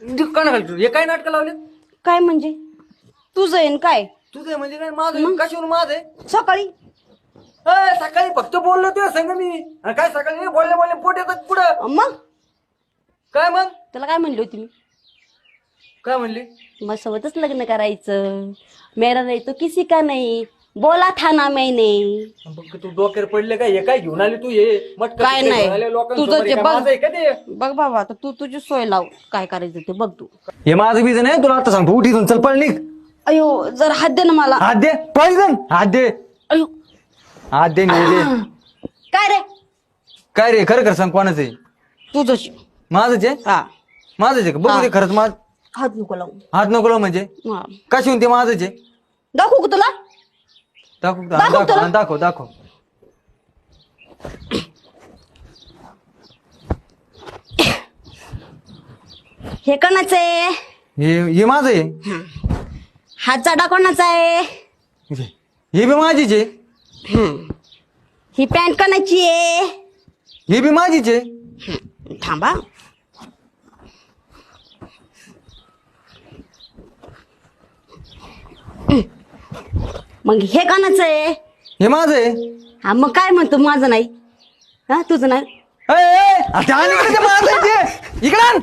का घालतो हे काय नाटक लावले काय म्हणजे तुझं आहे न काय तुझं म्हणजे काय माझं कशावर माझं आहे सकाळी सकाळी फक्त बोललो तुझ्या संग मी आणि काय सकाळी बोलले बोलले पोट येतात पुढं मग काय मग त्याला काय म्हणली होती मी काय म्हणली मग सोबतच लग्न करायचं मेरा नाही तो किसी का नाही बोला था ना मैंने बघ तू डोक्यावर पडले काय हे काय घेऊन आली तू हे मटकं काय तिकडे नाही. घेऊन आले लोकांसमोर. तुझं हे ते काय बघ. माझं आहे का ते बघ बाबा आता तू तुझी सोय लाव काय करायचं ते बघ तू हे माझं बीज नाही तुला आता सांगतो उठ इथून चल पळ निघ अयो जर हात दे ना मला हात दे पळ इथून हात दे अयो हात दे नाही दे काय रे काय रे खरं खरं सांग कोणाचं आहे तुझंच माझंच आहे हा माझंच आहे का बघू दे खरंच माझ हात नको लावू हात नको लावू म्हणजे हा. कशी ते माझंच आहे दाखवू का तुला दाखव दाखव दाखव तुला. दाखव दाखव हे कोणाचं आहे हे माझं आहे हात चाडा कोणाचा आहे हे बी माझीच आहे ही पॅन्ट कोणाची आहे हे बी माझीच आहे थांबा मग हे कोणाचं आहे हे माझं आहे हा मग काय म्हणतो माझं नाही हा तुझं नाही ए, ए, आता आली इकडे ते माझं आहे ते. इकडे आण.